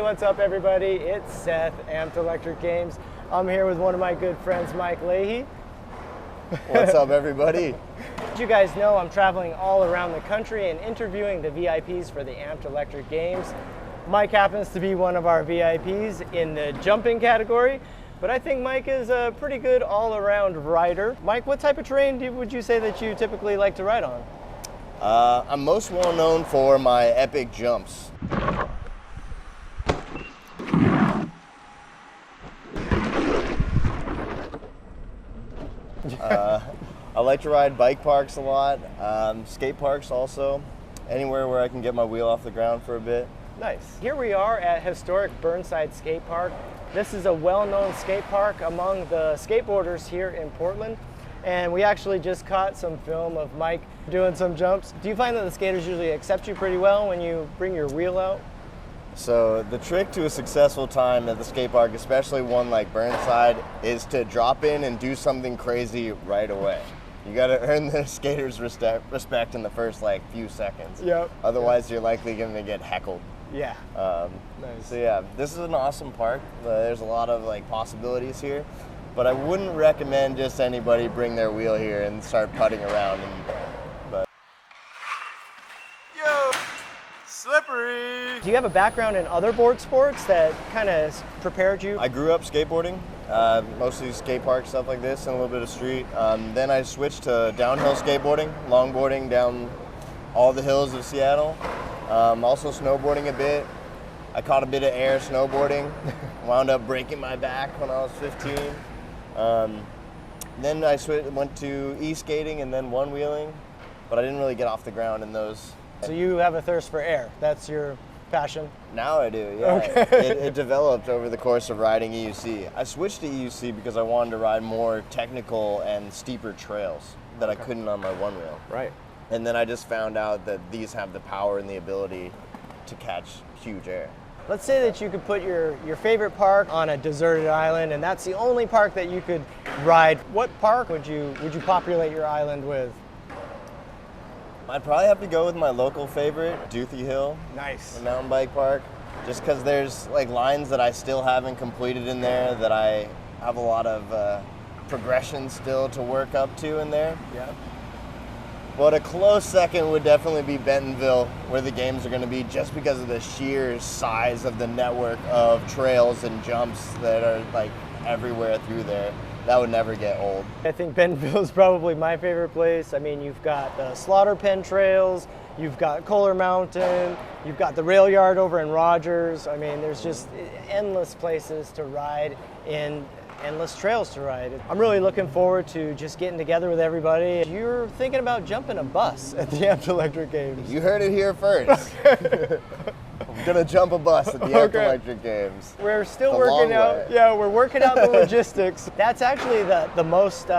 what's up everybody? It's Seth, Amped Electric Games. I'm here with one of my good friends, Mike Leahy. What's up everybody? As you guys know, I'm traveling all around the country and interviewing the VIPs for the Amped Electric Games. Mike happens to be one of our VIPs in the jumping category, but I think Mike is a pretty good all-around rider. Mike, what type of terrain would you say that you typically like to ride on? I'm most well known for my epic jumps. I like to ride bike parks a lot, skate parks also, anywhere where I can get my wheel off the ground for a bit. Nice. Here we are at historic Burnside Skatepark. This is a well-known skate park among the skateboarders here in Portland. And we actually just caught some film of Mike doing some jumps. Do you find that the skaters usually accept you pretty well when you bring your wheel out? So the trick to a successful time at the skate park, especially one like Burnside, is to drop in and do something crazy right away. You gotta earn the skaters' respect in the first few seconds. Yep. Otherwise, you're likely gonna get heckled. Yeah. Nice. So yeah, this is an awesome park. There's a lot of possibilities here. But I wouldn't recommend just anybody bring their wheel here and start putting around. Yo, slippery! Do you have a background in other board sports that kind of prepared you? I grew up skateboarding, mostly skate park, stuff like this, and a little bit of street. Then I switched to downhill skateboarding, longboarding down all the hills of Seattle. Also snowboarding a bit. I caught a bit of air snowboarding, wound up breaking my back when I was 15. Then I went to e-skating and then one-wheeling, but I didn't really get off the ground in those. So you have a thirst for air. That's your passion? Now I do, yeah. Okay. It developed over the course of riding EUC. I switched to EUC because I wanted to ride more technical and steeper trails that I couldn't on my one-wheel. Right. And then I just found out that these have the power and the ability to catch huge air. Let's say that you could put your favorite park on a deserted island, and that's the only park that you could ride. What park would you populate your island with? I'd probably have to go with my local favorite, Duthie Hill. Nice. The mountain bike park. Just because there's lines that I still haven't completed in there, that I have a lot of progression still to work up to in there. Yeah. But a close second would definitely be Bentonville, where the games are going to be, just because of the sheer size of the network of trails and jumps that are everywhere through there. That would never get old. I think Bentonville is probably my favorite place. I mean, you've got the Slaughter Pen trails, you've got Kohler Mountain, you've got the rail yard over in Rogers. I mean, there's just endless places to ride in. Endless trails to ride. I'm really looking forward to just getting together with everybody. You're thinking about jumping a bus at the Amped Electric Games. You heard it here first. I'm gonna jump a bus at the Amped Electric Games. We're still working out. Yeah, we're working out the logistics. That's actually the most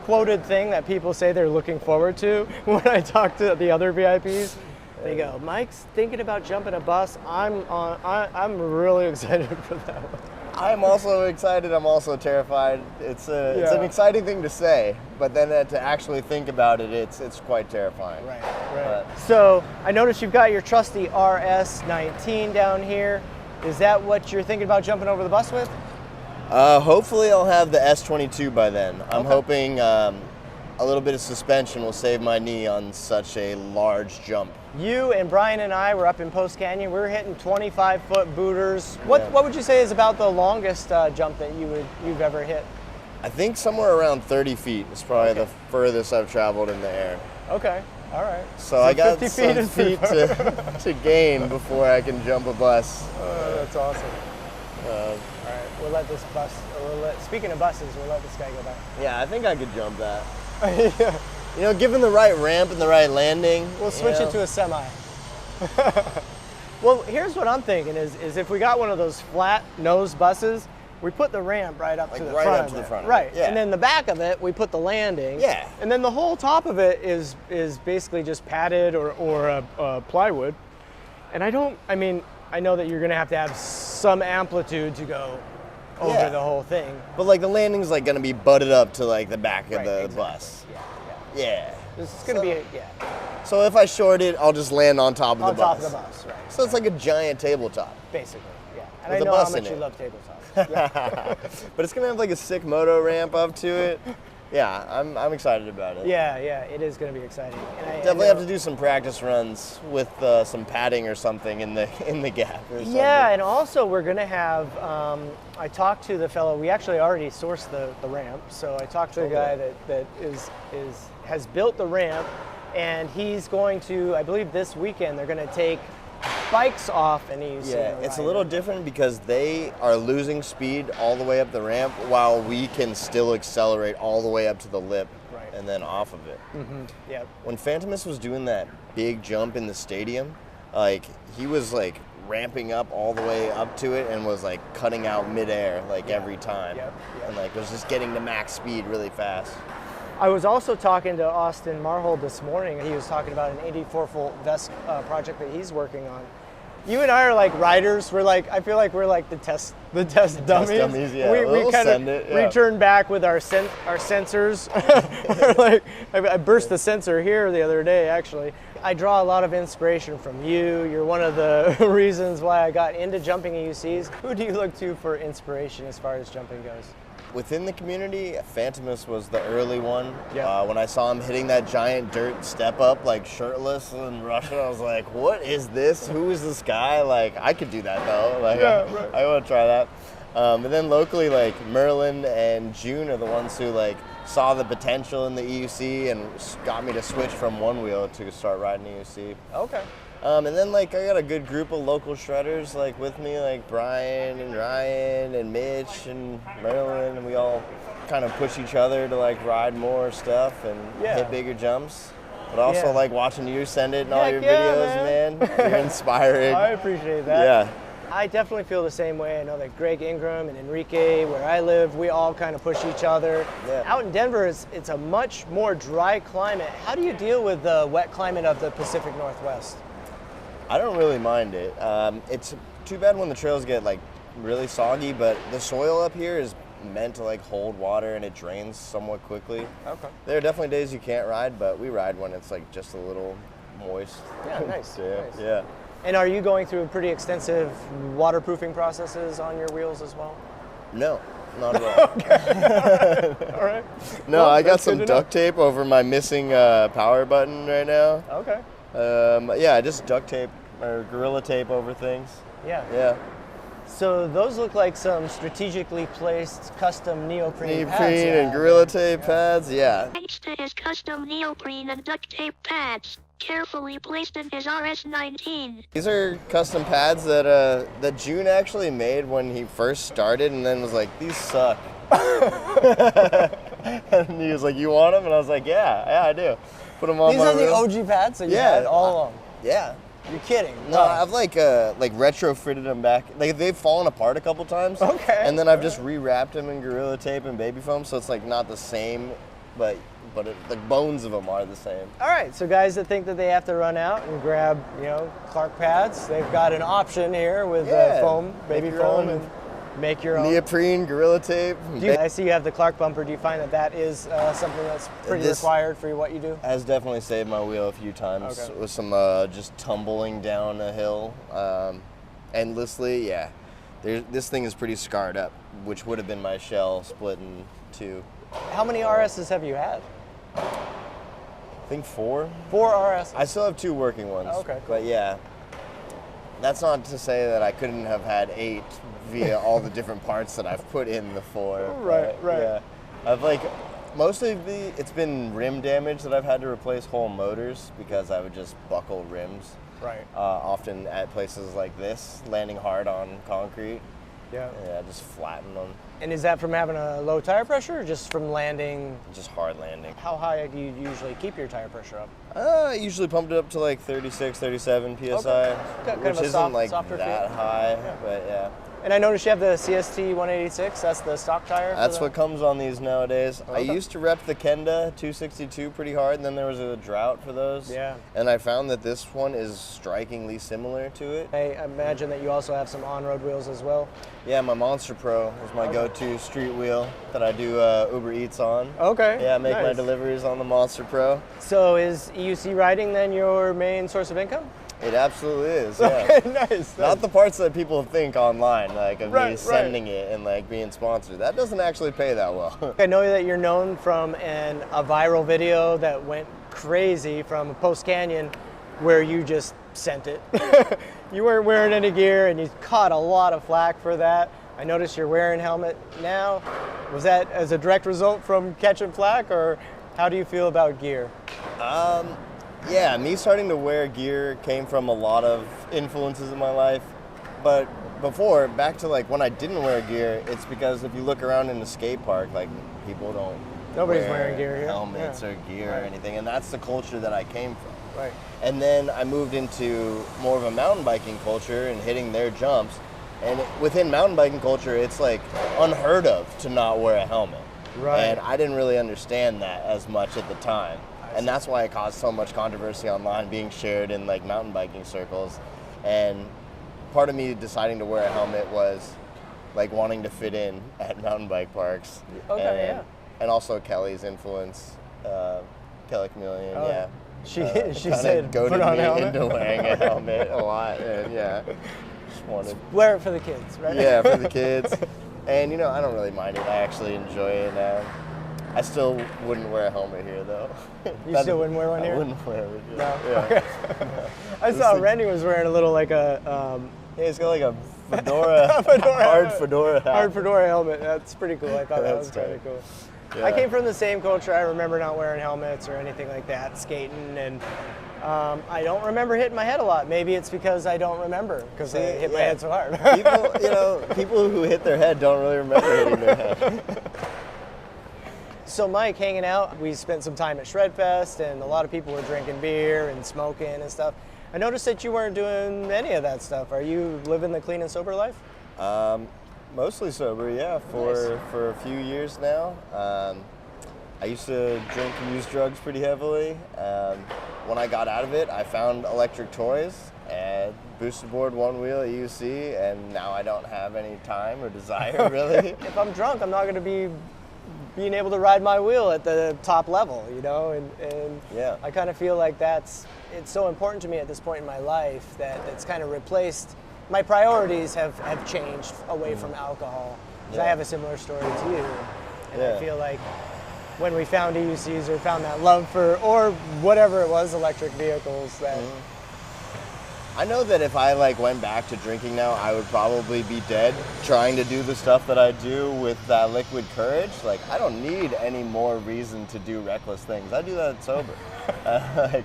quoted thing that people say they're looking forward to when I talk to the other VIPs. They go, Mike's thinking about jumping a bus. I'm really excited for that one. I'm also excited, I'm also terrified. It's an exciting thing to say, but then to actually think about it, it's quite terrifying. Right. So I noticed you've got your trusty RS19 down here. Is that what you're thinking about jumping over the bus with? Hopefully I'll have the S22 by then. I'm hoping a little bit of suspension will save my knee on such a large jump. You and Brian and I were up in Post Canyon. We were hitting 25-foot booters. What would you say is about the longest jump that you've ever hit? I think somewhere around 30 feet is probably the furthest I've traveled in the air. Okay, all right. So I got some feet to gain before I can jump a bus. That's awesome. All right, we'll let this bus, speaking of buses, we'll let this guy go back. Yeah, I think I could jump that. Yeah. You know, given the right ramp and the right landing. We'll switch it to a semi. Well, here's what I'm thinking is if we got one of those flat nose buses, we put the ramp right up to the front. Right up to the front. Right. Yeah. And then the back of it, we put the landing. Yeah. And then the whole top of it is basically just padded or plywood. And I know that you're going to have some amplitude to go over the whole thing. But the landing's going to be butted up to the back of the bus. Yeah. This is going to be So if I short it, I'll just land on top of the bus. On top of the bus, right. So it's like a giant tabletop. Basically, yeah. And With I a know how bus much in you it. love tabletop. Yeah. But it's gonna have like a sick moto ramp up to it. Yeah, I'm excited about it. Yeah, it is going to be exciting. And Definitely have to do some practice runs with some padding or something in the gap. Or something. Yeah, and also we're going to have. I talked to the fellow. We actually already sourced the ramp, so I talked to the guy that has built the ramp, and he's going to. I believe this weekend they're going to take bikes off and use. Yeah, it's a little different because they are losing speed all the way up the ramp while we can still accelerate all the way up to the lip and then off of it. Mm-hmm. Yeah. When Phantomus was doing that big jump in the stadium, like he was like ramping up all the way up to it and was like cutting out midair like every time. And like was just getting to max speed really fast. I was also talking to Austin Marhold this morning, and he was talking about an 84-volt vest project that he's working on. You and I are like riders. We're like, I feel like we're like the test dummies. Test dummies, yeah. We kind of return back with our sensors. Like I burst the sensor here the other day. Actually, I draw a lot of inspiration from you. You're one of the reasons why I got into jumping EUCs. Who do you look to for inspiration as far as jumping goes? Within the community, Phantomus was the early one. Yeah. When I saw him hitting that giant dirt step up, like shirtless in Russia, I was like, what is this? Who is this guy? Like, I could do that though. Like, I want to try that. And then locally, like Merlin and June are the ones who like saw the potential in the EUC and got me to switch from one wheel to start riding EUC. Okay. And then like I got a good group of local shredders like with me, like Brian and Ryan and Mitch and Merlin, and we all kind of push each other to like ride more stuff and hit bigger jumps. But also like watching you send it in all your videos, man. You're inspiring. I appreciate that. Yeah. I definitely feel the same way. I know that Greg Ingram and Enrique, where I live, we all kind of push each other. Yeah. Out in Denver, it's a much more dry climate. How do you deal with the wet climate of the Pacific Northwest? I don't really mind it. It's too bad when the trails get like really soggy, but the soil up here is meant to like hold water and it drains somewhat quickly. Okay. There are definitely days you can't ride, but we ride when it's like just a little moist. Yeah, nice. Nice. Yeah. And are you going through pretty extensive waterproofing processes on your wheels as well? No, not at all. All right. No, well, I got some duct tape over my missing power button right now. Okay. Yeah, just duct tape or Gorilla Tape over things. Yeah. Yeah. So those look like some strategically placed custom neoprene pads. Neoprene and Gorilla Tape pads, yeah. Thanks to his custom neoprene and duct tape pads, carefully placed in his RS19. These are custom pads that June actually made when he first started, and then was like, these suck. And he was like, you want them? And I was like, yeah, I do. Put them on. These are the OG pads that you had all along. Yeah. You're kidding? No, I've like retrofitted them back. Like they've fallen apart a couple times. Okay. And then I've just rewrapped them in Gorilla Tape and baby foam, so it's like not the same, but the bones of them are the same. All right, so guys that think that they have to run out and grab, Clark pads, they've got an option here with foam, baby foam, and make your own. Neoprene, Gorilla Tape. I see you have the Clark bumper. Do you find that is something that's pretty required for what you do? Has definitely saved my wheel a few times with some just tumbling down a hill endlessly. Yeah, this thing is pretty scarred up, which would have been my shell split in two. How many RSs have you had? I think 4. 4 RSs. I still have 2 working ones. Okay. But yeah, that's not to say that I couldn't have had 8 via all the different parts that I've put in the 4. Right. Yeah, I've it's been rim damage that I've had to replace whole motors because I would just buckle rims. Right. Often at places like this, landing hard on concrete. Yeah. Yeah, just flatten them. And is that from having a low tire pressure or just from landing? Just hard landing. How high do you usually keep your tire pressure up? I usually pumped it up to like 36, 37 PSI, which isn't like that high, but yeah. And I noticed you have the CST 186, that's the stock tire? That's what comes on these nowadays. Okay. I used to rep the Kenda 262 pretty hard, and then there was a drought for those. Yeah. And I found that this one is strikingly similar to it. I imagine that you also have some on-road wheels as well. Yeah, my Monster Pro is my go-to street wheel that I do Uber Eats on. Okay. Yeah, I make my deliveries on the Monster Pro. So is EUC riding then your main source of income? It absolutely is, yeah. Okay, nice. Not the parts that people think online, like of me Right. sending it and like being sponsored. That doesn't actually pay that well. I know that you're known from a viral video that went crazy from Post Canyon where you just sent it. You weren't wearing any gear and you caught a lot of flack for that. I noticed you're wearing helmet now. Was that as a direct result from catching flack, or how do you feel about gear? Yeah, me starting to wear gear came from a lot of influences in my life. But before, back to like when I didn't wear gear, it's because if you look around in the skate park, like people don't Nobody's wear wearing gear here. helmets Yeah. or gear or Right. anything, and that's the culture that I came from. Right. And then I moved into more of a mountain biking culture and hitting their jumps. And within mountain biking culture, it's like unheard of to not wear a helmet. Right. And I didn't really understand that as much at the time. And that's why it caused so much controversy online, being shared in like mountain biking circles. And part of me deciding to wear a helmet was like wanting to fit in at mountain bike parks. Okay, and, and also Kelly's influence, Kelly Chameleon, Oh, yeah. She Kinda said goaded put on me a helmet. into wearing a helmet a lot, and yeah, just wanted. Wear it for the kids, right? Yeah, for the kids. And you know, I don't really mind it. I actually enjoy it now. I still wouldn't wear a helmet here though. You still wouldn't wear one here? I wouldn't wear it. Here. No? Yeah. I saw Randy was wearing a little like a Yeah, it's got like a fedora, Fedora hard helmet. fedora hat. hard fedora helmet. That's pretty cool. I thought that was That's kind tight. of cool. Yeah. I came from the same culture. I remember not wearing helmets or anything like that, skating, and I don't remember hitting my head a lot. Maybe it's because I don't remember because I See, hit my yeah. head so hard. People, you know, people who hit their head don't really remember hitting their head. So Mike, hanging out, we spent some time at Shredfest, and a lot of people were drinking beer and smoking and stuff. I noticed that you weren't doing any of that stuff. Are you living the clean and sober life? Mostly sober, yeah, for a few years now. I used to drink and use drugs pretty heavily. When I got out of it, I found electric toys and boosted board, one wheel at UC, and now I don't have any time or desire really. If I'm drunk, I'm not going to be being able to ride my wheel at the top level, you know, and Yeah. I kind of feel like it's so important to me at this point in my life that it's kind of replaced, my priorities have changed away from alcohol. 'Cause I Yeah. have a similar story to you, and Yeah. I feel like when we found EUCs or found that love for, or whatever it was, electric vehicles, that I know that if I like went back to drinking now, I would probably be dead trying to do the stuff that I do with that liquid courage. Like, I don't need any more reason to do reckless things. I do that sober. Like,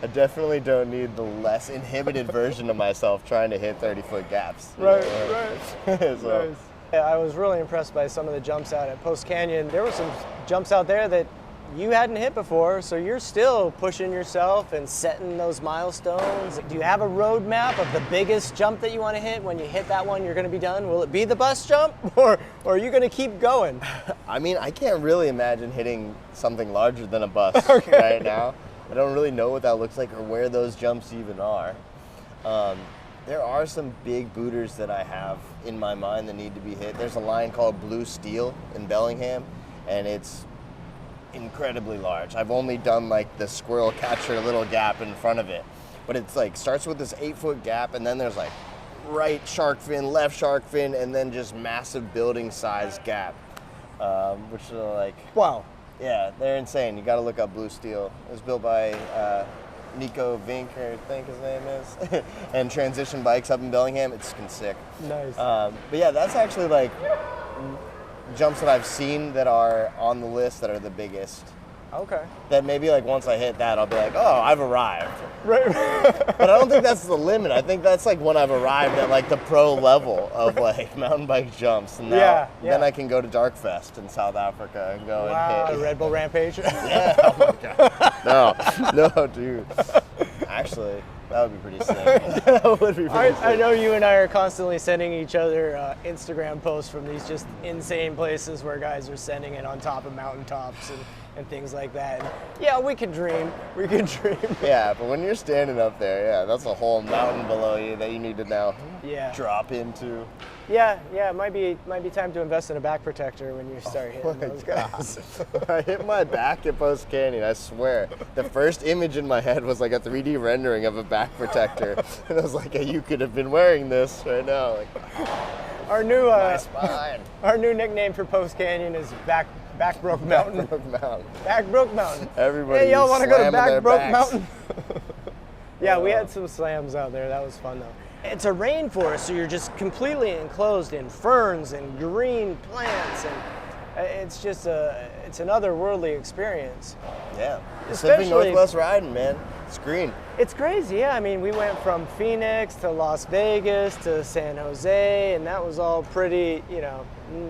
I definitely don't need the less inhibited version of myself trying to hit 30-foot gaps. you Right, know? right. So, Nice. Yeah, I was really impressed by some of the jumps out at Post Canyon. There were some jumps out there that you hadn't hit before, so you're still pushing yourself and setting those milestones. Do you have a roadmap of the biggest jump that you want to hit? When you hit that one, you're going to be done? Will it be the bus jump, or are you going to keep going? I mean, I can't really imagine hitting something larger than a bus right now. I don't really know what that looks like or where those jumps even are. There are some big booters that I have in my mind that need to be hit. There's a line called Blue Steel in Bellingham, and it's incredibly large. I've only done like the squirrel catcher little gap in front of it, but it's like starts with this 8-foot gap, and then there's like right shark fin, left shark fin, and then just massive building size gap, which are like, Wow. yeah, they're insane. You got to look up Blue Steel. It was built by Nico Vink, I think his name is, and Transition Bikes up in Bellingham. It's sick. Nice. But yeah, that's actually like jumps that I've seen that are on the list that are the biggest. Okay. That maybe like once I hit that, I'll be like, oh, I've arrived. Right. But I don't think that's the limit. I think that's like when I've arrived at like the pro level of like mountain bike jumps. And now, Yeah, then yeah. I can go to Darkfest in South Africa and go Wow, and the hit. Red Bull Rampage. Yeah, oh my God. No, dude. Actually, that would be pretty sick. That would be pretty sick. I know you and I are constantly sending each other Instagram posts from these just insane places where guys are sending it on top of mountaintops and things like that. And yeah, we could dream. We could dream. Yeah, but when you're standing up there, yeah, that's a whole mountain below you that you need to now Yeah. drop into. Yeah, it might be time to invest in a back protector when you start hitting those guys. I hit my back at Post Canyon, I swear. The first image in my head was like a 3D rendering of a back protector. And I was like, hey, you could have been wearing this right now. Like, Our new my spine. our new nickname for Post Canyon is Backbrook Mountain. Backbrook Mountain. Everybody. Hey, y'all want to go to slamming their Backbrook backs. Mountain? Yeah, we had some slams out there. That was fun though. It's a rainforest, so you're just completely enclosed in ferns and green plants, and it's just it's an otherworldly experience. Yeah. Especially- Pacific Northwest riding, man. It's green. It's crazy, yeah. I mean, we went from Phoenix to Las Vegas to San Jose, and that was all pretty,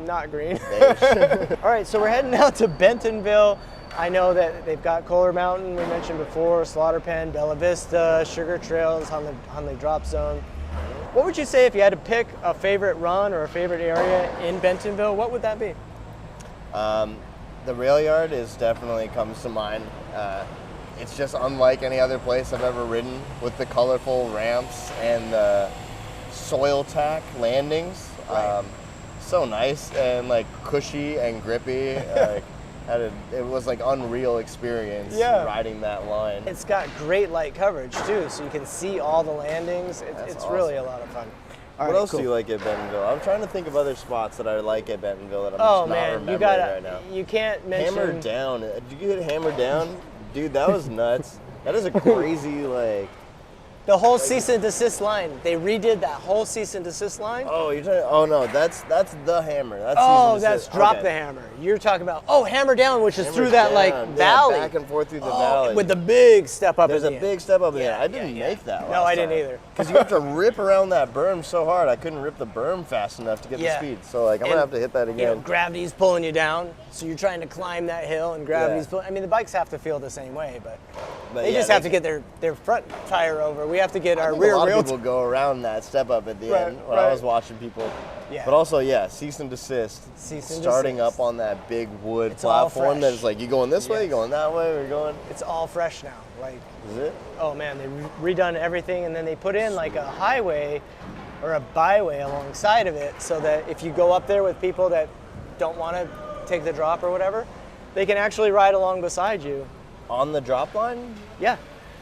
not green. All right, so we're heading out to Bentonville. I know that they've got Kohler Mountain, we mentioned before, Slaughter Pen, Bella Vista, Sugar Trails, Hunley Drop Zone. What would you say if you had to pick a favorite run or a favorite area in Bentonville? What would that be? The rail yard definitely comes to mind. It's just unlike any other place I've ever ridden, with the colorful ramps and the soil tack landings. Right. So nice and like cushy and grippy. It was like unreal experience riding that line. It's got great light coverage too, so you can see all the landings. It's awesome. really a lot of fun. All What right, else cool. do you like at Bentonville? I'm trying to think of other spots that I like at Bentonville that I'm Oh just not man, remembering you gotta, right now. you can't mention. Hammer Down. Did you get Hammer Down? Dude, that was nuts. That is a crazy, like... The whole cease and desist line. They redid that whole cease and desist line. Oh, you're talking... Oh, no, that's the Hammer. That's Oh, cease and that's desist. Drop Okay. the Hammer. You're talking about, Hammer Down, which is Hammer through that Down. like Yeah, valley. back and forth through the Oh, valley. with the big step up There's in a the end. big step up in Yeah, there. I didn't yeah. make that No, I didn't either. Because you have to rip around that berm so hard. I couldn't rip the berm fast enough to get Yeah. the speed. So, like, I'm going to have to hit that again. Gravity's pulling you down, so you're trying to climb that hill, and gravity's pulling. I mean, the bikes have to feel the same way, but they yeah, just have to get their front tire over. We have to get I our think rear a lot wheel. of people go around that step up at the Right, end when I right. was watching people. Yeah. But also, cease and desist. Cease and starting desist. up on that big wood It's all platform fresh. that's like, you going this way, Yes. you going that way, we're going. It's all fresh now. Like, Is it? oh man, they redone everything, and then they put in like a highway or a byway alongside of it, so that if you go up there with people that don't want to take the drop or whatever, they can actually ride along beside you. On the drop line? Yeah.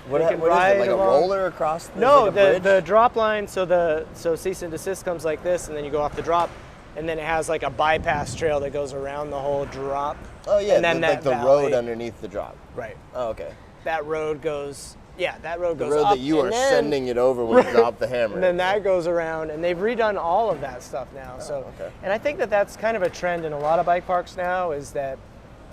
What, They can what is it? ride Like along. a roller across the No, like a bridge? the drop line. So cease and desist comes like this, and then you go off the drop, and then it has like a bypass trail that goes around the whole drop. Oh, yeah, and then like that the valley. road underneath the drop. Right. Oh, okay. That road goes. Yeah, that road The goes road up, that you and are then- sending it over when you drop the hammer. And then that goes around, and they've redone all of that stuff now. So, okay. and I think that that's kind of a trend in a lot of bike parks now, is that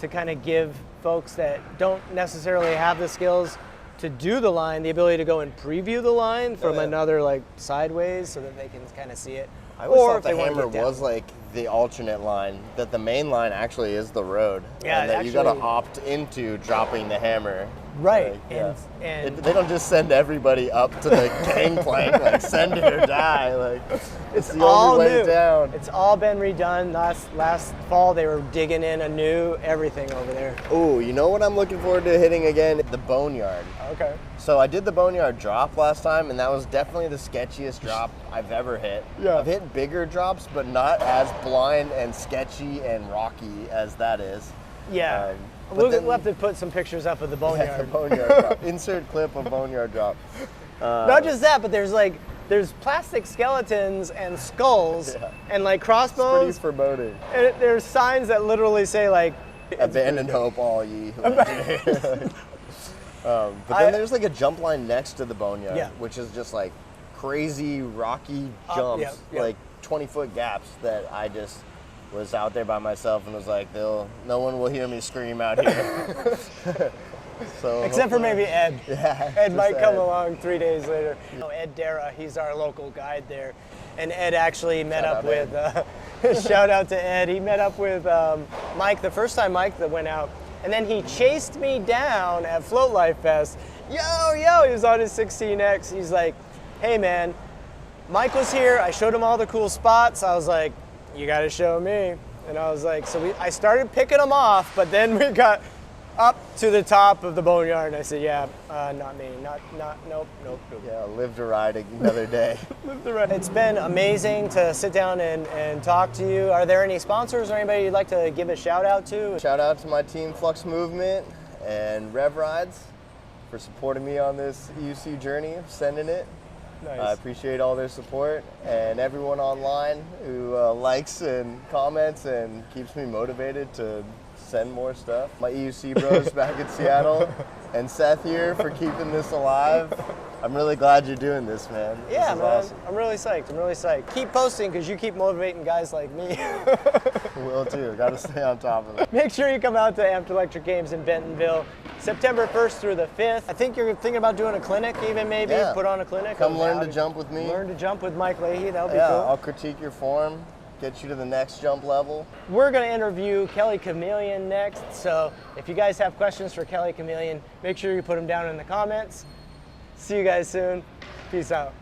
to kind of give folks that don't necessarily have the skills to do the line the ability to go and preview the line from yeah. another like sideways, so that they can kind of see it. I always or thought if they the wanna hammer get down. was like the alternate line, that the main line actually is the road. Yeah, and that you actually- gotta opt into dropping the hammer. Right, Like, yeah. and They don't just send everybody up to the gangplank, like send it or die. Like it's the all only way new. down. It's all been redone. Last fall they were digging in a new everything over there. Ooh, you know what I'm looking forward to hitting again? The boneyard. Okay. So I did the boneyard drop last time, and that was definitely the sketchiest drop I've ever hit. Yeah. I've hit bigger drops, but not as blind and sketchy and rocky as that is. Yeah. But We'll then- have to put some pictures up of the Yeah, boneyard. the boneyard drop. Insert clip of boneyard drop. Not just that, but there's plastic skeletons and skulls Yeah. and like Pretty crossbones. foreboding. And there's signs that literally say like Abandon hope, all ye. Who but then there's like a jump line next to the boneyard, Yeah. which is just like crazy rocky Up, jumps, yep, yep. like 20-foot gaps that I just was out there by myself and was like, no one will hear me scream out here. So except for maybe Ed. Yeah, Ed just might come Ed. along 3 days later. Ed Dara, he's our local guide there. And Ed actually met Shout up out, with, shout out to Ed, he met up with Mike the first time Mike that went out. And then he chased me down at Float Life Fest. Yo, he was on his 16X. He's like, hey man, Mike was here. I showed him all the cool spots. I was like, you gotta show me. And I was like, I started picking them off, but then we got up to the top of the boneyard. And I said, yeah, not me, nope. Yeah, live to ride another day. It's been amazing to sit down and talk to you. Are there any sponsors or anybody you'd like to give a shout out to? Shout out to my team Flux Movement and Resides for supporting me on this EUC journey, sending it. Nice. I appreciate all their support and everyone online who likes and comments and keeps me motivated to send more stuff. My EUC bros back in Seattle and Seth here for keeping this alive. I'm really glad you're doing this, man. Yeah, this is man. awesome. I'm really psyched. Keep posting because you keep motivating guys like me. Will too. Got to stay on top of it. Make sure you come out to Amped Electric Games in Bentonville, September 1st through the 5th. I think you're thinking about doing a clinic even maybe, Yeah. put on a clinic. Come learn to jump with me. Learn to jump with Mike Leahy, that'll be Yeah, cool. I'll critique your form, get you to the next jump level. We're gonna interview Kelly Chameleon next, so if you guys have questions for Kelly Chameleon, make sure you put them down in the comments. See you guys soon. Peace out.